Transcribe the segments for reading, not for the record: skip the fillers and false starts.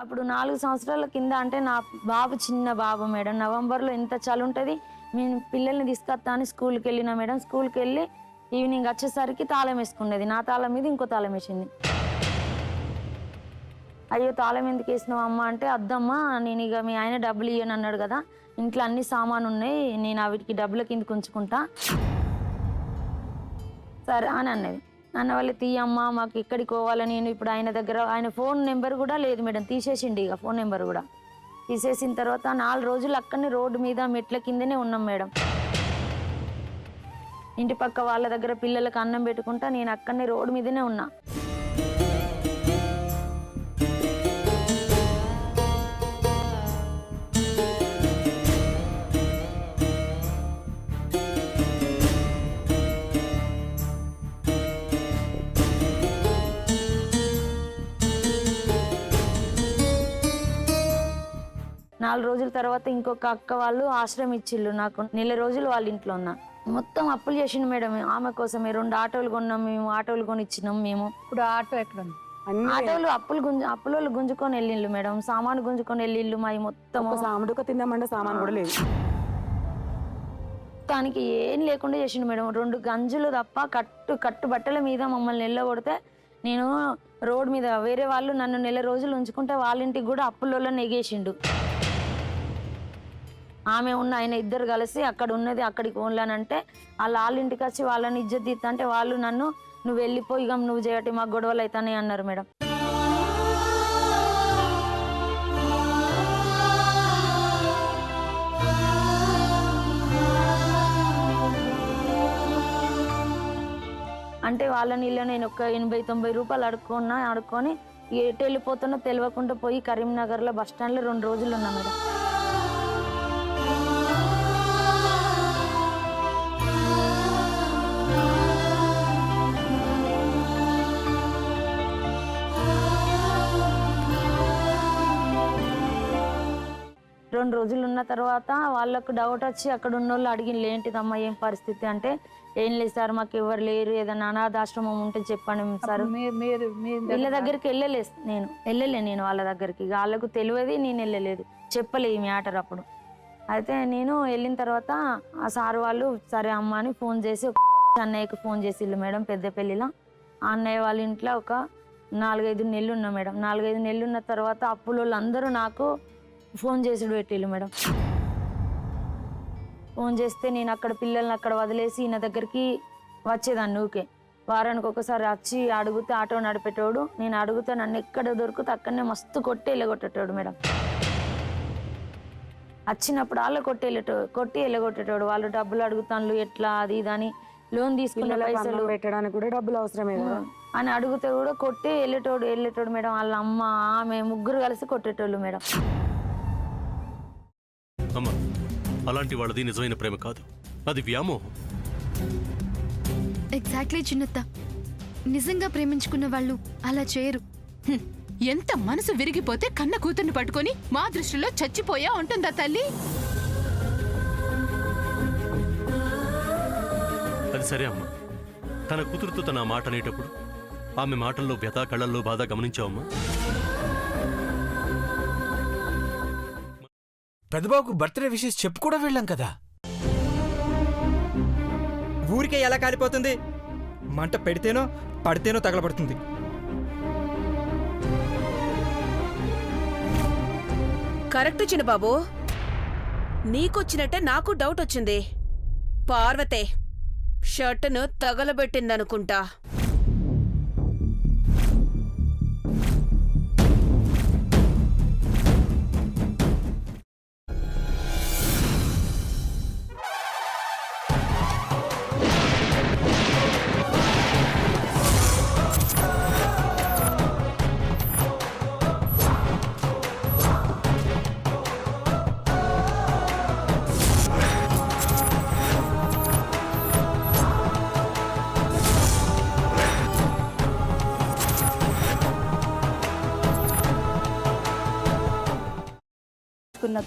అప్పుడు 4 సంవత్సరాల కింద అంటే నా బాబు చిన్న బాబు మేడం. నవంబర్‌లో ఎంత చలి ఉంటది. నేను పిల్లల్ని తీసుకొత్తా అని స్కూల్‌కెళ్ళినా మేడం. స్కూల్‌కెళ్ళి ఈవినింగ్ వచ్చేసరికి తాళం వేసుకున్నది. నా తాళం మీద ఇంకో తాళం వేసింది. అయ్యో! తాళం ఎందుకేసినావు అమ్మ అంటే, అద్దమ్మా నేనిగ మీ ఆయన డబ్బులు ఇయ్యనన్నాడు కదా! ఇంట్లో అన్ని సామానున్నాయి. నేను వీటికి డబ్బుల కిందకి ఉంచుకుంటా. సరే అని అన్నది. అన్న వాళ్ళు తీయమ్మా మాకు ఎక్కడికి పోవాలి నేను ఇప్పుడు ఆయన దగ్గర ఆయన ఫోన్ నెంబర్ కూడా లేదు మేడం. తీసేసిండు ఇక ఫోన్ నెంబర్ కూడా. తీసేసిన తర్వాత 4 రోజులు అక్కడనే రోడ్డు మీద మెట్ల కిందనే ఉన్నాం మేడం. ఇంటి పక్క వాళ్ళ దగ్గర పిల్లలకు అన్నం పెట్టుకుంటా నేను అక్కడనే రోడ్డు మీదనే ఉన్నా. 4 రోజుల తర్వాత ఇంకొక అక్క వాళ్ళు ఆశ్రయం ఇచ్చిళ్ళు నాకు. నెల రోజులు వాళ్ళ ఇంట్లో ఉన్నా. మొత్తం అప్పులు చేసిండు మేడం. ఆమె కోసమే 2 ఆటోలు కొన్నాం మేము. ఆటోలు కొనిచ్చినాం మేము. ఇప్పుడు ఆటో ఎక్కడుంది? ఆటోలు అప్పులోళ్ళు గుంజుకొని వెళ్ళిళ్ళు మేడం. సామాను గుంజుకొని వెళ్ళిళ్ళు మావి మొత్తం. సాముడుక తిందామంటే సామాన్ కూడా లేదు. దానికి ఏం లేకుండా చేసిండు మేడం. 2 గంజులు తప్ప కట్టు బట్టల మీద మమ్మల్ని నిలబడితే నేను రోడ్ మీద వేరే వాళ్ళు నన్ను నెల రోజులు ఉంచుకుంటే వాళ్ళ ఇంటికి కూడా అప్పులలో నెగేసిండు. ఆమె ఉన్న ఆయన ఇద్దరు కలిసి అక్కడ ఉన్నది అక్కడికి ఓన్లానంటే వాళ్ళ ఇంటికి వచ్చి వాళ్ళని ఇజ్జత్ తీస్తా అంటే వాళ్ళు నన్ను నువ్వు వెళ్ళిపోయి ఇక నువ్వు చేయటి మాకు గొడవలు అవుతానే అన్నారు మేడం. అంటే వాళ్ళ నీళ్ళు నేను ఒక 80-90 రూపాయలు అడుక్కొని ఎటు వెళ్ళిపోతున్నా తెలియకుండా పోయి కరీంనగర్లో బస్ స్టాండ్లో 2 రోజులు ఉన్నా మేడం. రెండు రోజులు ఉన్న తర్వాత వాళ్ళకు డౌట్ వచ్చి అక్కడ ఉన్న వాళ్ళు అడిగిన ఏంటిదమ్మా ఏం పరిస్థితి అంటే ఏం లేదు సార్ మాకు ఎవరు లేరు ఏదైనా అనాథాశ్రమం ఉంటే చెప్పండి సార్. వీళ్ళ దగ్గరికి వెళ్ళలే నేను వాళ్ళ దగ్గరికి వాళ్ళకు తెలియదు నేను వెళ్ళలేదు చెప్పలే ఈ మ్యాటర్ అప్పుడు. అయితే నేను వెళ్ళిన తర్వాత ఆ సార్ వాళ్ళు సరే అమ్మ అని ఫోన్ చేసి అన్నయ్యకు ఫోన్ చేసిళ్ళు మేడం. పెద్దపల్లిలో ఆ అన్నయ్య వాళ్ళ ఇంట్లో ఒక 4-5 నెలలు ఉన్నా మేడం. 4-5 నెలలు ఉన్న తర్వాత అప్పుల అందరూ నాకు ఫోన్ చేసుడు పెట్టిళ్ళు మేడం. ఫోన్ చేస్తే నేను అక్కడ పిల్లల్ని అక్కడ వదిలేసి ఈయన దగ్గరికి వచ్చేదాన్ని ఊకే. వారానికి ఒకసారి వచ్చి అడిగితే ఆటో నడిపేటోడు. నేను అడిగితే నన్ను ఎక్కడ దొరికితే అక్కడనే మస్తు కొట్టి వెళ్ళగొట్టేటోడు మేడం. వచ్చినప్పుడు వాళ్ళు కొట్టి వెళ్ళగొట్టేటోడు. వాళ్ళు డబ్బులు అడుగుతాను ఎట్లా అది ఇదని లోన్ తీసుకున్న పైసలు పెట్టడానికి కూడా డబ్బులు అవసరమే అని అడిగితే కూడా కొట్టి వెళ్ళేటోడు మేడం. వాళ్ళ అమ్మ ఆమె ముగ్గురు కలిసి కొట్టేటోళ్ళు మేడం. అమ్మా అలాంటి వాళ్ళది నిజమైన ప్రేమ కాదు, అది వ్యామోహం. ఎగ్జాక్ట్లీ చిన్నత్త, నిజంగా ప్రేమించుకున్న వాళ్ళు అలా చేయరు. ఎంత మనసు విరిగిపోతే కన్న కూతుర్ని పట్టుకొని మా దృష్టిలో చచ్చిపోయా ఉంటుందా తల్లి? అది సరే అమ్మా, తన కూతురుతో తన మాట అనేటప్పుడు ఆమె మాటల్లో వ్యథ కళ్ళల్లో బాధ గమనించావమ్మా? పెద్దబాబుకు బర్త్డే విషెస్ చెప్పు కూడా వెళ్ళాం కదా. ఊరికే ఎలా కాలిపోతుంది? మంట పెడితేనో పడితేనో తగలబడుతుంది. కరెక్ట్ చిన్నబాబు, నీకొచ్చినట్టే నాకు డౌట్ వచ్చింది. పార్వతే షర్టును తగలబెట్టిందనుకుంటా.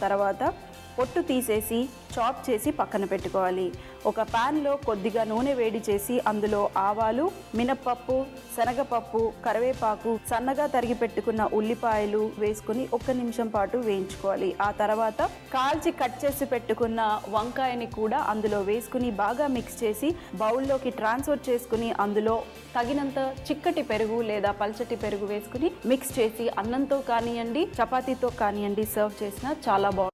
తర్వాత పొట్టు తీసేసి చాప్ చేసి పక్కన పెట్టుకోవాలి. ఒక ప్యాన్లో కొద్దిగా నూనె వేడి చేసి అందులో ఆవాలు, మినప్పప్పు, శనగపప్పు, కరివేపాకు, సన్నగా తరిగి పెట్టుకున్న ఉల్లిపాయలు వేసుకుని 1 నిమిషం పాటు వేయించుకోవాలి. ఆ తర్వాత కాల్చి కట్ చేసి పెట్టుకున్న వంకాయని కూడా అందులో వేసుకుని బాగా మిక్స్ చేసి బౌల్లోకి ట్రాన్స్ఫర్ చేసుకుని అందులో తగినంత చిక్కటి పెరుగు లేదా పల్చటి పెరుగు వేసుకుని మిక్స్ చేసి అన్నంతో కానివ్వండి, చపాతీతో కానివ్వండి సర్వ్ చేసినా చాలా బాగుంటుంది.